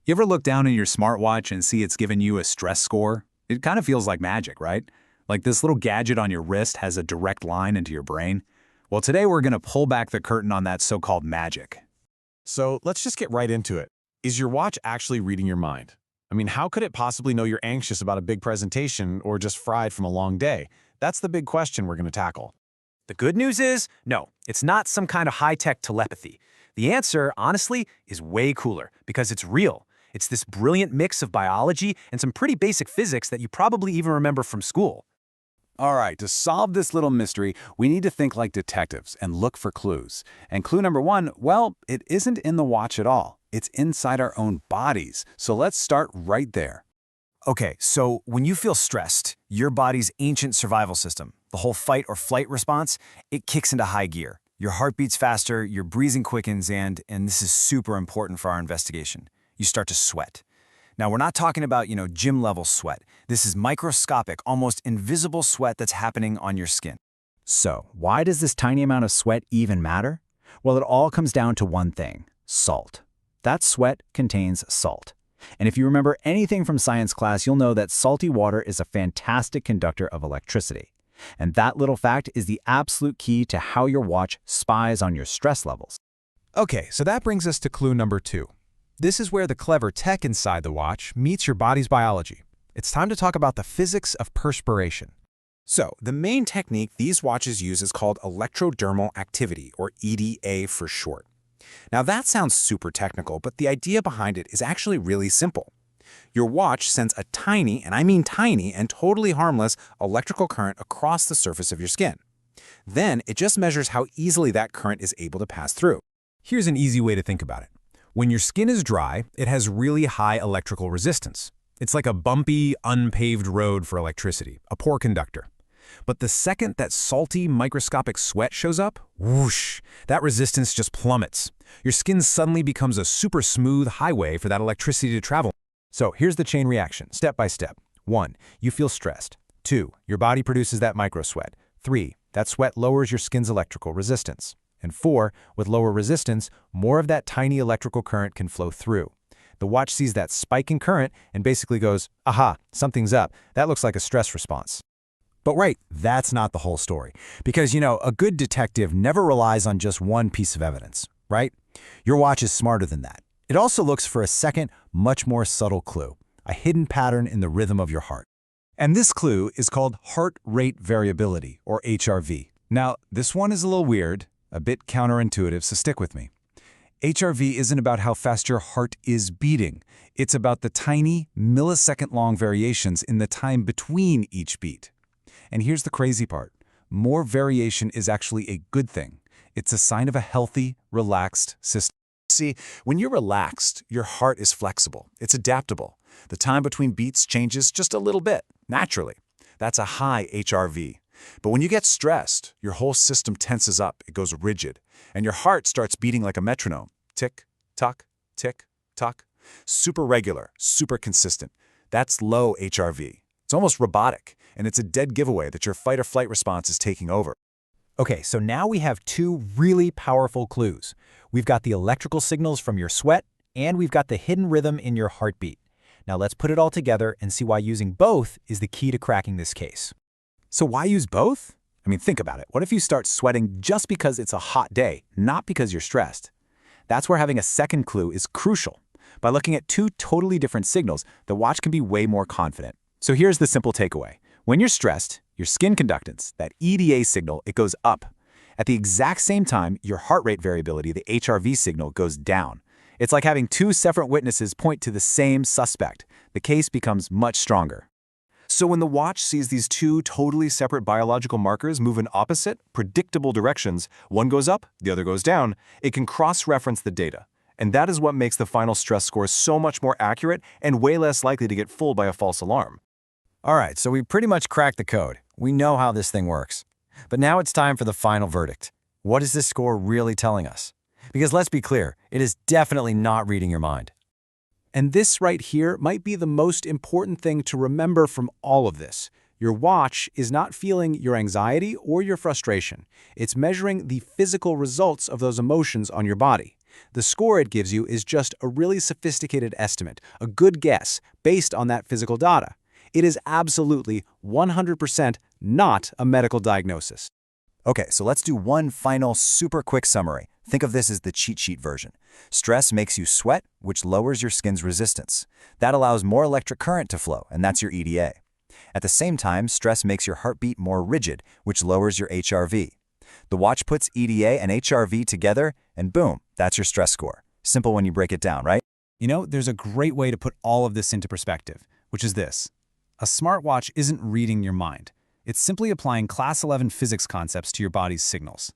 You ever look down at your smartwatch and see it's giving you a stress score? It kind of feels like magic, right? Like this little gadget on your wrist has a direct line into your brain. Well, today we're going to pull back the curtain on that so-called magic. So let's just get right into it. Is your watch actually reading your mind? I mean, how could it possibly know you're anxious about a big presentation or just fried from a long day? That's the big question we're going to tackle. The good news is, no, it's not some kind of high-tech telepathy. The answer, honestly, is way cooler because it's real. It's this brilliant mix of biology and some pretty basic physics that you probably even remember from school. All right, to solve this little mystery, we need to think like detectives and look for clues. And clue number one, well, it isn't in the watch at all. It's inside our own bodies. So let's start right there. Okay, so when you feel stressed, your body's ancient survival system, the whole fight or flight response, it kicks into high gear. Your heart beats faster, your breathing quickens, and this is super important for our investigation, you start to sweat. Now, we're not talking about, gym-level sweat. This is microscopic, almost invisible sweat that's happening on your skin. So, why does this tiny amount of sweat even matter? Well, it all comes down to one thing: salt. That sweat contains salt. And if you remember anything from science class, you'll know that salty water is a fantastic conductor of electricity. And that little fact is the absolute key to how your watch spies on your stress levels. Okay, so that brings us to clue number 2. This is where the clever tech inside the watch meets your body's biology. It's time to talk about the physics of perspiration. So, the main technique these watches use is called Electrodermal Activity, or EDA for short. Now that sounds super technical, but the idea behind it is actually really simple. Your watch sends a tiny, and I mean tiny, and totally harmless electrical current across the surface of your skin. Then it just measures how easily that current is able to pass through. Here's an easy way to think about it. When your skin is dry, it has really high electrical resistance. It's like a bumpy, unpaved road for electricity, a poor conductor. But the second that salty, microscopic sweat shows up, whoosh, that resistance just plummets. Your skin suddenly becomes a super smooth highway for that electricity to travel. So here's the chain reaction, step by step. 1. You feel stressed. 2. Your body produces that microsweat. 3. That sweat lowers your skin's electrical resistance. And 4. With lower resistance, more of that tiny electrical current can flow through. The watch sees that spike in current and basically goes, aha, something's up. That looks like a stress response. But wait, that's not the whole story. Because, a good detective never relies on just one piece of evidence, right? Your watch is smarter than that. It also looks for a second, much more subtle clue, a hidden pattern in the rhythm of your heart. And this clue is called Heart Rate Variability, or HRV. Now, this one is a little weird, a bit counterintuitive, so stick with me. HRV isn't about how fast your heart is beating. It's about the tiny, millisecond-long variations in the time between each beat. And here's the crazy part. More variation is actually a good thing. It's a sign of a healthy, relaxed system. See, when you're relaxed, your heart is flexible. It's adaptable. The time between beats changes just a little bit, naturally. That's a high HRV. But when you get stressed, your whole system tenses up, it goes rigid, and your heart starts beating like a metronome. Tick, tock, tick, tock. Super regular, super consistent. That's low HRV. It's almost robotic, and it's a dead giveaway that your fight or flight response is taking over. Okay, so now we have 2 really powerful clues. We've got the electrical signals from your sweat, and we've got the hidden rhythm in your heartbeat. Now let's put it all together and see why using both is the key to cracking this case. So why use both? I mean, think about it. What if you start sweating just because it's a hot day, not because you're stressed? That's where having a second clue is crucial. By looking at 2 totally different signals, the watch can be way more confident. So here's the simple takeaway. When you're stressed, your skin conductance, that EDA signal, it goes up. At the exact same time, your heart rate variability, the HRV signal, goes down. It's like having 2 separate witnesses point to the same suspect. The case becomes much stronger. So when the watch sees these 2 totally separate biological markers move in opposite, predictable directions, one goes up, the other goes down, it can cross-reference the data. And that is what makes the final stress score so much more accurate and way less likely to get fooled by a false alarm. All right, so we pretty much cracked the code. We know how this thing works. But now it's time for the final verdict. What is this score really telling us? Because let's be clear, it is definitely not reading your mind. And this right here might be the most important thing to remember from all of this. Your watch is not feeling your anxiety or your frustration. It's measuring the physical results of those emotions on your body. The score it gives you is just a really sophisticated estimate, a good guess, based on that physical data. It is absolutely 100% not a medical diagnosis. Okay, so let's do one final super quick summary. Think of this as the cheat sheet version. Stress makes you sweat, which lowers your skin's resistance. That allows more electric current to flow, and that's your EDA. At the same time, stress makes your heartbeat more rigid, which lowers your HRV. The watch puts EDA and HRV together, and boom, that's your stress score. Simple when you break it down, right? You know, there's a great way to put all of this into perspective, which is this. A smartwatch isn't reading your mind. It's simply applying Class 11 physics concepts to your body's signals.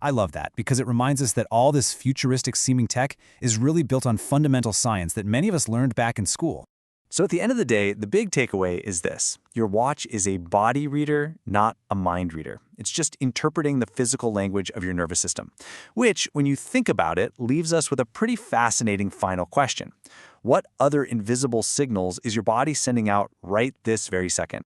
I love that because it reminds us that all this futuristic-seeming tech is really built on fundamental science that many of us learned back in school. So at the end of the day, the big takeaway is this. Your watch is a body reader, not a mind reader. It's just interpreting the physical language of your nervous system, which, when you think about it, leaves us with a pretty fascinating final question. What other invisible signals is your body sending out right this very second?